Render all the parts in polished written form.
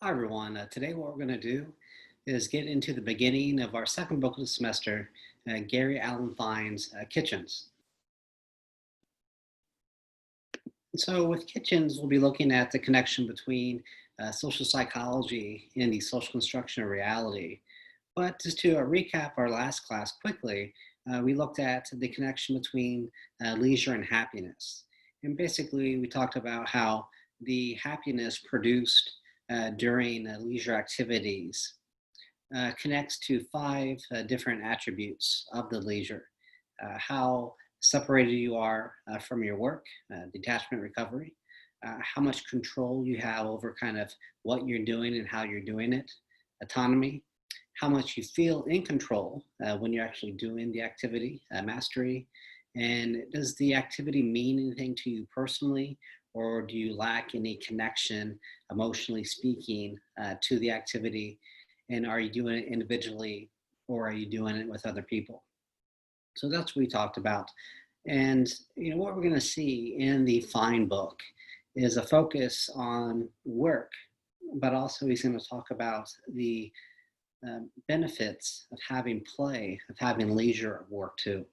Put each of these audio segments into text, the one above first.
Hi everyone. Today what we're going to do is get into the beginning of our second book of the semester, Gary Allen Fine's Kitchens. And so with Kitchens, we'll be looking at the connection between social psychology and the social construction of reality. But just to recap our last class quickly, we looked at the connection between leisure and happiness. And basically, we talked about how the happiness produced during leisure activities connects to five different attributes of the leisure: how separated you are from your work, detachment recovery, how much control you have over kind of what you're doing and how you're doing it, autonomy, how much you feel in control when you're actually doing the activity, mastery, and does the activity mean anything to you personally, or do you lack any connection, emotionally speaking, to the activity? And are you doing it individually or are you doing it with other people? So that's what we talked about. And what we're going to see in the Fine book is a focus on work, but also he's going to talk about the benefits of having play, of having leisure at work too.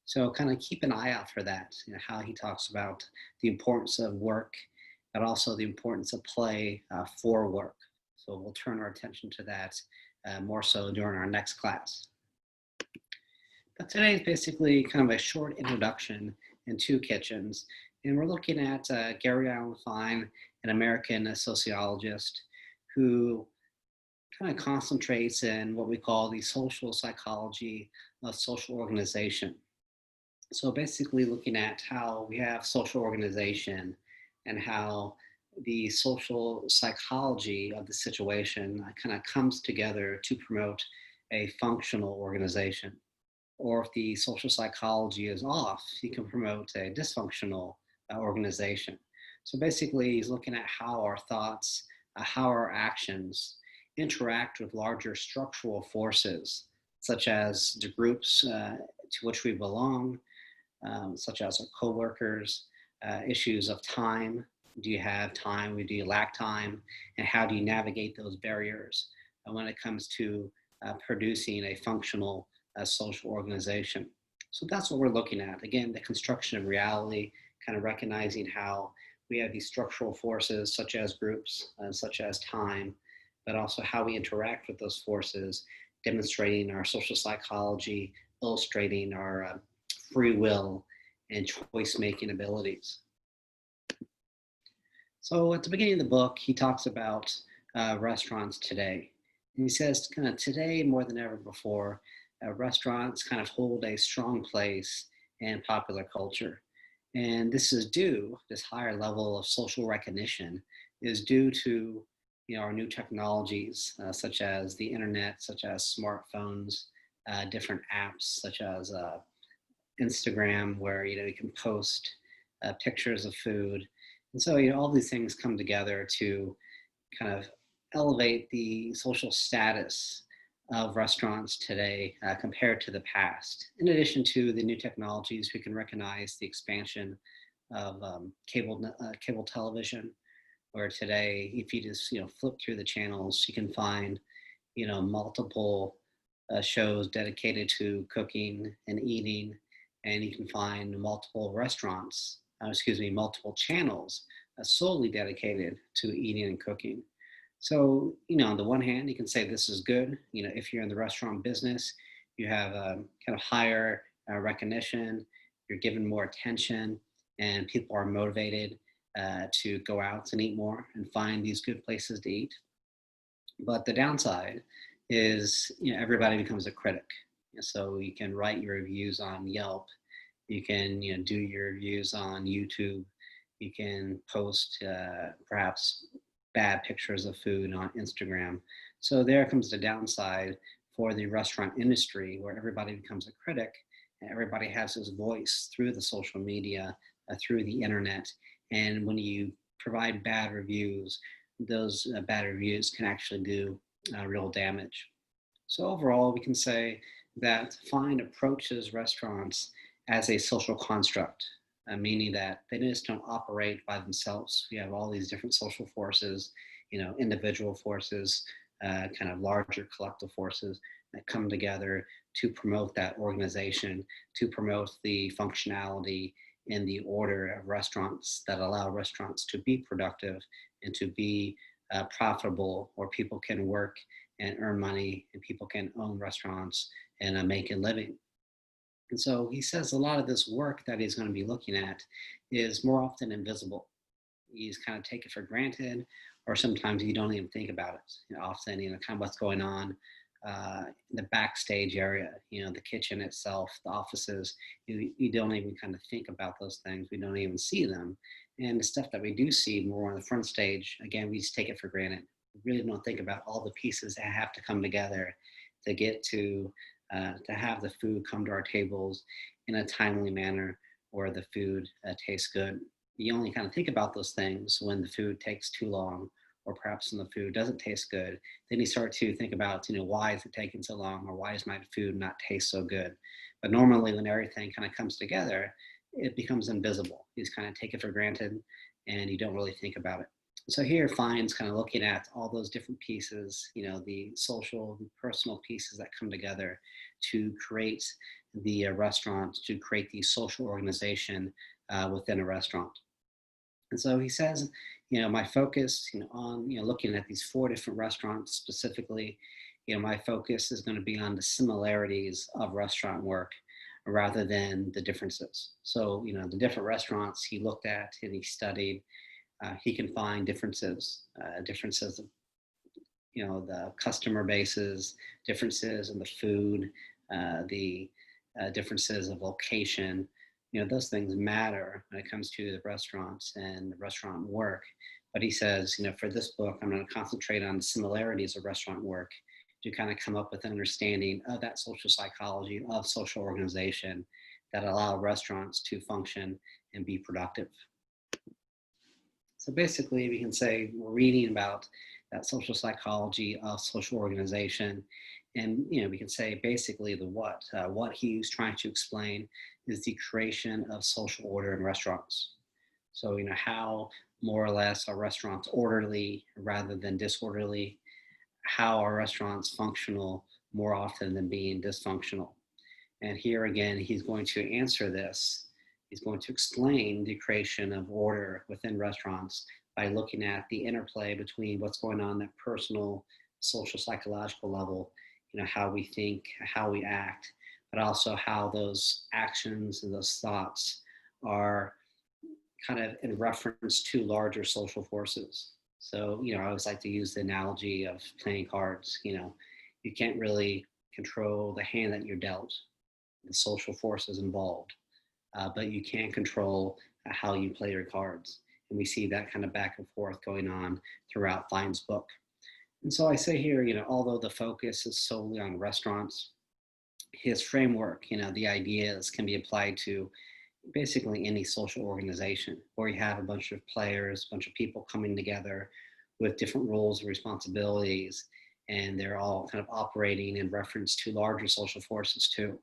So kind of keep an eye out for that, how he talks about the importance of work, but also the importance of play for work. So we'll turn our attention to that more so during our next class. But today is basically kind of a short introduction into kitchens. And we're looking at Gary Allen Fine, an American sociologist who kind of concentrates in what we call the social psychology of social organization. So basically looking at how we have social organization and how the social psychology of the situation kind of comes together to promote a functional organization. Or if the social psychology is off, you can promote a dysfunctional organization. So basically, he's looking at how our thoughts, how our actions interact with larger structural forces, such as the groups to which we belong, such as our coworkers, issues of time. Do you have time? Do you lack time? And how do you navigate those barriers when it comes to producing a functional social organization? So that's what we're looking at. Again, the construction of reality, kind of recognizing how we have these structural forces such as groups, such as time, but also how we interact with those forces, demonstrating our social psychology, illustrating our free will and choice making abilities. So at the beginning of the book, he talks about restaurants today. And he says, kind of today more than ever before, restaurants kind of hold a strong place in popular culture. And this is due, this higher level of social recognition is due to our new technologies, such as the internet, such as smartphones, different apps such as Instagram, where you can post pictures of food, and so all these things come together to kind of elevate the social status of restaurants today compared to the past. In addition to the new technologies, we can recognize the expansion of cable television, where today, if you just flip through the channels, you can find multiple shows dedicated to cooking and eating, and you can find multiple restaurants, multiple channels solely dedicated to eating and cooking. So, on the one hand, you can say this is good. If you're in the restaurant business, you have a kind of higher recognition, you're given more attention, and people are motivated to go out and eat more and find these good places to eat. But the downside is, everybody becomes a critic. So you can write your reviews on Yelp, you can, do your reviews on YouTube, you can post perhaps bad pictures of food on Instagram. So there comes the downside for the restaurant industry, where everybody becomes a critic and everybody has his voice through the social media, through the internet. And when you provide bad reviews, those bad reviews can actually do real damage. So overall, we can say that Fine approaches restaurants as a social construct. meaning that they just don't operate by themselves. You have all these different social forces, individual forces, kind of larger collective forces that come together to promote that organization, to promote the functionality and the order of restaurants that allow restaurants to be productive and to be profitable, where people can work and earn money and people can own restaurants and make a living. And so he says a lot of this work that he's going to be looking at is more often invisible. He's kind of take it for granted, or sometimes you don't even think about it. Often, kind of what's going on in the backstage area, the kitchen itself, the offices, you don't even kind of think about those things. We don't even see them. And the stuff that we do see more on the front stage, again, we just take it for granted. We really don't think about all the pieces that have to come together to get to have the food come to our tables in a timely manner where the food tastes good. You only kind of think about those things when the food takes too long, or perhaps when the food doesn't taste good. Then you start to think about, why is it taking so long, or why does my food not taste so good? But normally, when everything kind of comes together, it becomes invisible. You just kind of take it for granted, and you don't really think about it. So here, Fine's kind of looking at all those different pieces, the social, the personal pieces that come together to create the restaurant, to create the social organization within a restaurant. And so he says, my focus, on, looking at these four different restaurants specifically, my focus is going to be on the similarities of restaurant work rather than the differences. So, the different restaurants he looked at and he studied, he can find differences of, the customer bases, differences in the food, the differences of location. Those things matter when it comes to the restaurants and the restaurant work. But he says, for this book, I'm going to concentrate on the similarities of restaurant work to kind of come up with an understanding of that social psychology, of social organization that allow restaurants to function and be productive. So basically, we can say we're reading about that social psychology of social organization. And, we can say basically the what. What he's trying to explain is the creation of social order in restaurants. So, how more or less are restaurants orderly rather than disorderly? How are restaurants functional more often than being dysfunctional? And here again, he's going to answer this. He's going to explain the creation of order within restaurants by looking at the interplay between what's going on at personal, social, psychological level, how we think, how we act, but also how those actions and those thoughts are kind of in reference to larger social forces. So, I always like to use the analogy of playing cards. You can't really control the hand that you're dealt, the social forces involved, but you can control how you play your cards. And we see that kind of back and forth going on throughout Fine's book. And so I say here, although the focus is solely on restaurants, his framework, the ideas can be applied to basically any social organization where you have a bunch of players, a bunch of people coming together with different roles and responsibilities, and they're all kind of operating in reference to larger social forces too.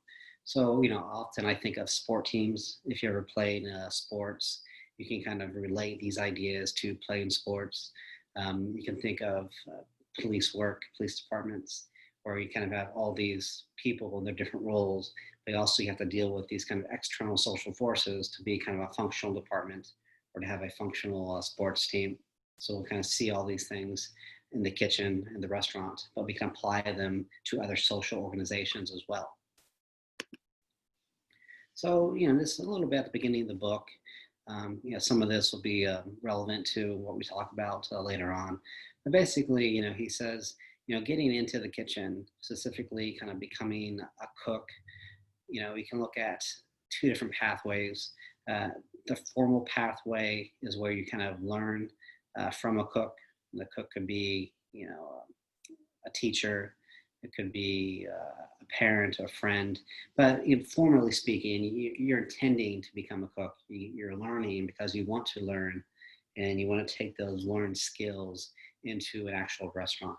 So, often I think of sport teams. If you ever played sports, you can kind of relate these ideas to playing sports. You can think of police work, police departments, where you kind of have all these people in their different roles. But also you have to deal with these kind of external social forces to be kind of a functional department or to have a functional sports team. So we'll kind of see all these things in the kitchen and the restaurant, but we can apply them to other social organizations as well. So, this is a little bit at the beginning of the book. Some of this will be relevant to what we talk about later on. But basically, he says, getting into the kitchen, specifically kind of becoming a cook, we can look at two different pathways. The formal pathway is where you kind of learn from a cook. The cook could be, a teacher. It could be a parent, a friend. But formally speaking, you're intending to become a cook. You're learning because you want to learn, and you want to take those learned skills into an actual restaurant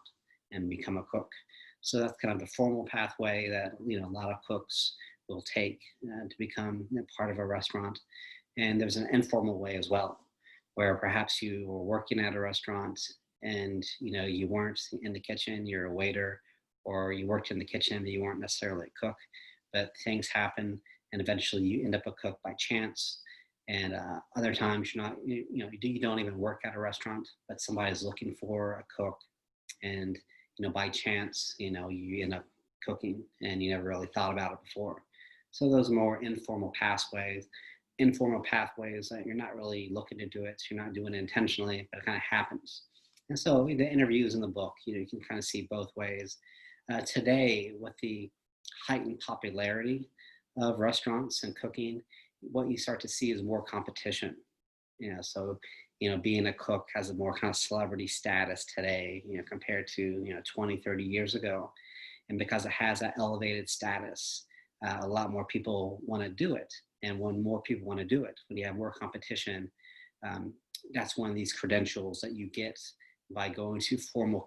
and become a cook. So that's kind of the formal pathway that a lot of cooks will take to become part of a restaurant. And there's an informal way as well, where perhaps you were working at a restaurant and you weren't in the kitchen, you're a waiter, or you worked in the kitchen, but you weren't necessarily a cook. But things happen, and eventually you end up a cook by chance. And other times you're not, you don't even work at a restaurant, but somebody's looking for a cook, and by chance, you end up cooking, and you never really thought about it before. So those more informal pathways that you're not really looking to do it, so you're not doing it intentionally, but it kind of happens. And so the interviews in the book, you can kind of see both ways. Today, with the heightened popularity of restaurants and cooking, what you start to see is more competition. So being a cook has a more kind of celebrity status today, compared to 20, 30 years ago. And because it has that elevated status, a lot more people want to do it. And when more people want to do it, when you have more competition, um, that's one of these credentials that you get by going to formal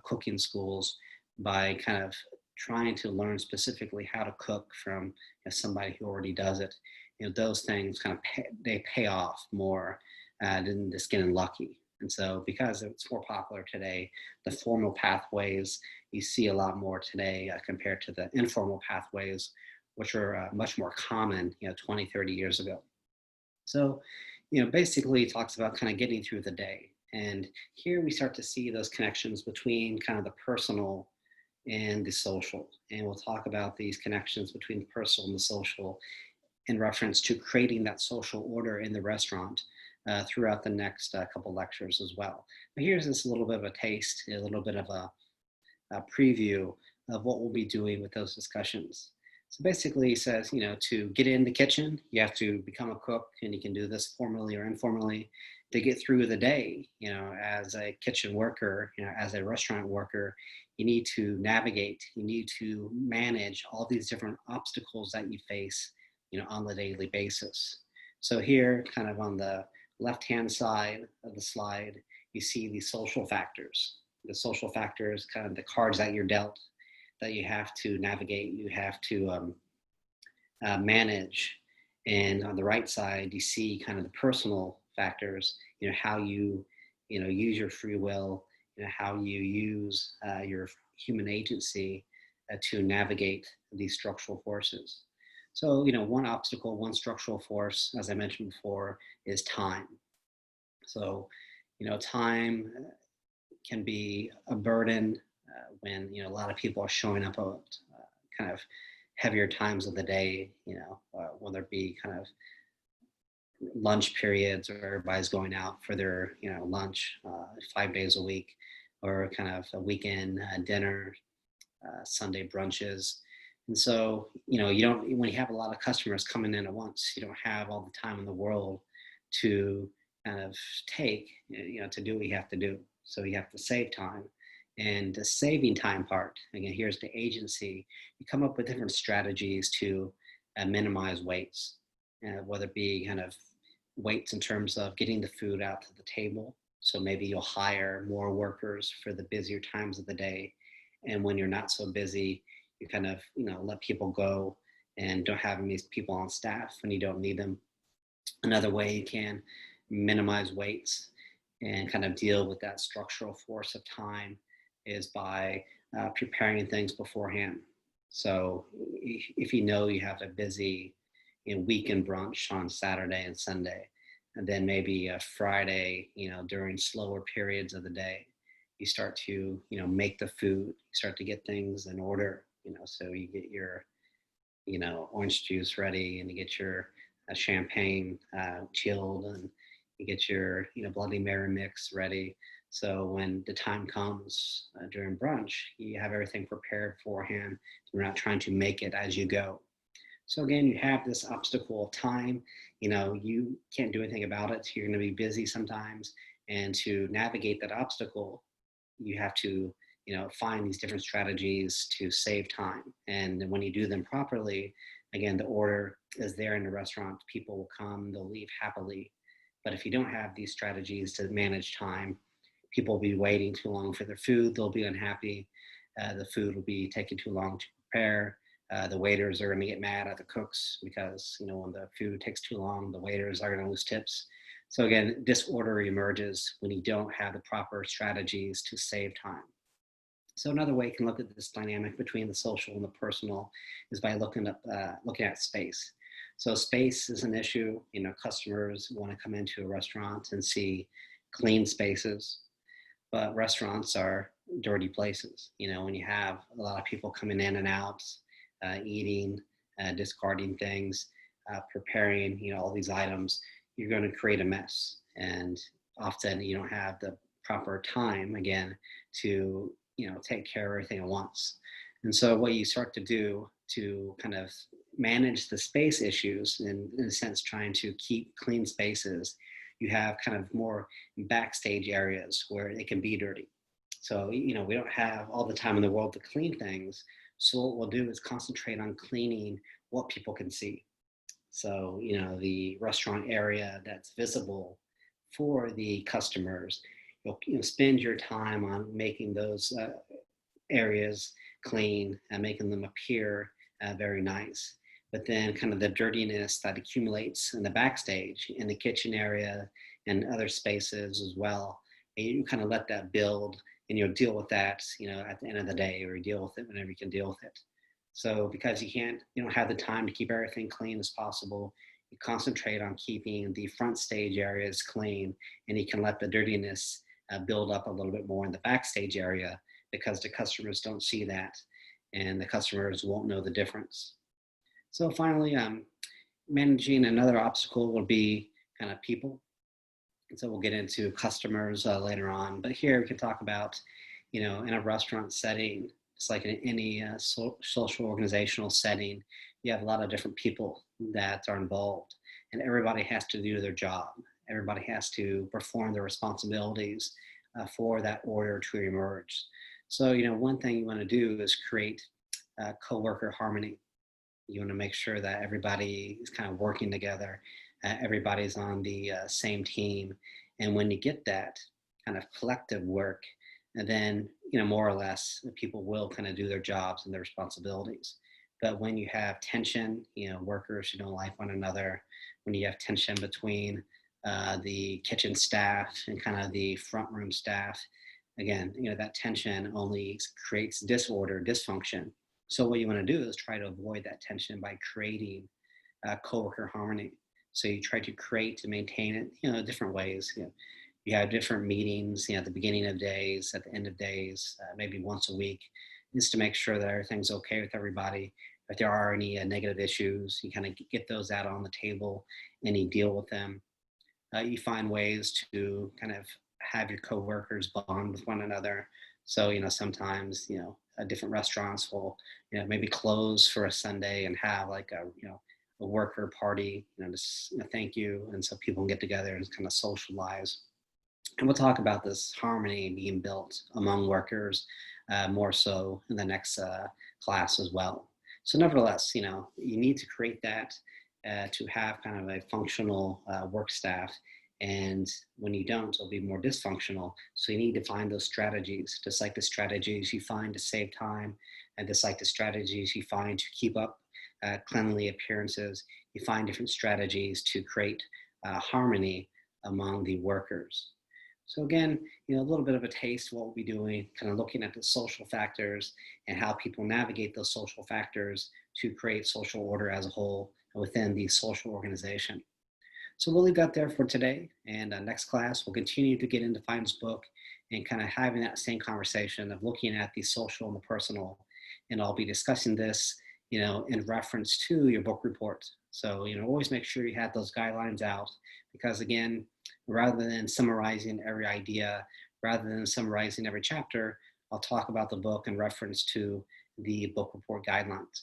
cooking schools, by kind of trying to learn specifically how to cook from somebody who already does it. Those things kind of they pay off more than just getting lucky. And so, because it's more popular today, the formal pathways you see a lot more today compared to the informal pathways, which were much more common, 20, 30 years ago. So, basically, it talks about kind of getting through the day. And here we start to see those connections between kind of the personal and the social. And we'll talk about these connections between the personal and the social in reference to creating that social order in the restaurant throughout the next couple lectures as well. But here's just a little bit of a taste, a little bit of a preview of what we'll be doing with those discussions. So basically, he says, to get in the kitchen, you have to become a cook, and you can do this formally or informally. To get through the day, as a kitchen worker, as a restaurant worker, you need to navigate, you need to manage all these different obstacles that you face, on the daily basis. So here, kind of on the left-hand side of the slide, you see the social factors. The social factors, kind of the cards that you're dealt, that you have to navigate, you have to manage. And on the right side, you see kind of the personal factors, how you, use your free will, how you use your human agency to navigate these structural forces. So, one obstacle, one structural force, as I mentioned before, is time. So, time can be a burden when, a lot of people are showing up at kind of heavier times of the day, whether it be kind of lunch periods, or everybody's going out for their, lunch 5 days a week, or kind of a weekend dinner, Sunday brunches. And so, you don't, when you have a lot of customers coming in at once, you don't have all the time in the world to kind of take, to do what you have to do. So you have to save time. And the saving time part, again, here's the agency. You come up with different strategies to minimize waits, whether it be kind of waits in terms of getting the food out to the table. So maybe you'll hire more workers for the busier times of the day. And when you're not so busy, you kind of, let people go and don't have these people on staff when you don't need them. Another way you can minimize waits and kind of deal with that structural force of time is by preparing things beforehand. So if you know you have a busy weekend brunch on Saturday and Sunday, and then maybe a Friday, during slower periods of the day, you start to, make the food, you start to get things in order, so you get your, orange juice ready, and you get your champagne chilled, and you get your, Bloody Mary mix ready. So when the time comes during brunch, you have everything prepared beforehand. You're not trying to make it as you go. So again, you have this obstacle of time. You can't do anything about it. You're going to be busy sometimes. And to navigate that obstacle, you have to, find these different strategies to save time. And when you do them properly, again, the order is there in the restaurant. People will come, they'll leave happily. But if you don't have these strategies to manage time, people will be waiting too long for their food. They'll be unhappy. The food will be taking too long to prepare. The waiters are going to get mad at the cooks because, when the food takes too long, the waiters are going to lose tips. So again, disorder emerges when you don't have the proper strategies to save time. So another way you can look at this dynamic between the social and the personal is by looking at space. So space is an issue. Customers want to come into a restaurant and see clean spaces, but restaurants are dirty places. When you have a lot of people coming in and out, eating, discarding things, preparing, all these items, you're going to create a mess. And often you don't have the proper time, again, to, take care of everything at once. And so what you start to do to kind of manage the space issues, in a sense, trying to keep clean spaces, you have kind of more backstage areas where it can be dirty. So, we don't have all the time in the world to clean things. So what we'll do is concentrate on cleaning what people can see. So, the restaurant area that's visible for the customers, you'll spend your time on making those areas clean and making them appear very nice. But then kind of the dirtiness that accumulates in the backstage, in the kitchen area and other spaces as well, you kind of let that build, and you'll deal with that, at the end of the day, or you deal with it whenever you can deal with it. So because you don't have the time to keep everything clean as possible, you concentrate on keeping the front stage areas clean, and you can let the dirtiness build up a little bit more in the backstage area, because the customers don't see that, and the customers won't know the difference. So finally, managing another obstacle will be kind of people. And so we'll get into customers later on. But here we can talk about, in a restaurant setting, it's like in any social organizational setting, you have a lot of different people that are involved, and everybody has to do their job. Everybody has to perform their responsibilities for that order to emerge. So, one thing you want to do is create coworker harmony. You want to make sure that everybody is kind of working together. Everybody's on the same team. And when you get that kind of collective work, and then, more or less, people will kind of do their jobs and their responsibilities. But when you have tension, workers who don't like one another, when you have tension between the kitchen staff and kind of the front room staff, again, that tension only creates disorder, dysfunction. So what you want to do is try to avoid that tension by creating coworker harmony. So you try to create to maintain it, different ways. You have different meetings, at the beginning of days, at the end of days, maybe once a week, just to make sure that everything's okay with everybody. If there are any negative issues, you kind of get those out on the table and you deal with them. You find ways to kind of have your coworkers bond with one another. So, sometimes, different restaurants will, maybe close for a Sunday and have like a worker party, just thank you. And so people can get together and kind of socialize. And we'll talk about this harmony being built among workers more so in the next class as well. So nevertheless, you need to create that to have kind of a functional work staff. And when you don't, it'll be more dysfunctional. So you need to find those strategies, just like the strategies you find to save time, and just like the strategies you find to keep up cleanly appearances. You find different strategies to create harmony among the workers. So again, a little bit of a taste of what we'll be doing, kind of looking at the social factors and how people navigate those social factors to create social order as a whole within the social organization. So we'll leave that there for today. And next class, we'll continue to get into Fine's book and kind of having that same conversation of looking at the social and the personal. And I'll be discussing this, in reference to your book report. So, always make sure you have those guidelines out, because again, rather than summarizing every idea, rather than summarizing every chapter, I'll talk about the book in reference to the book report guidelines.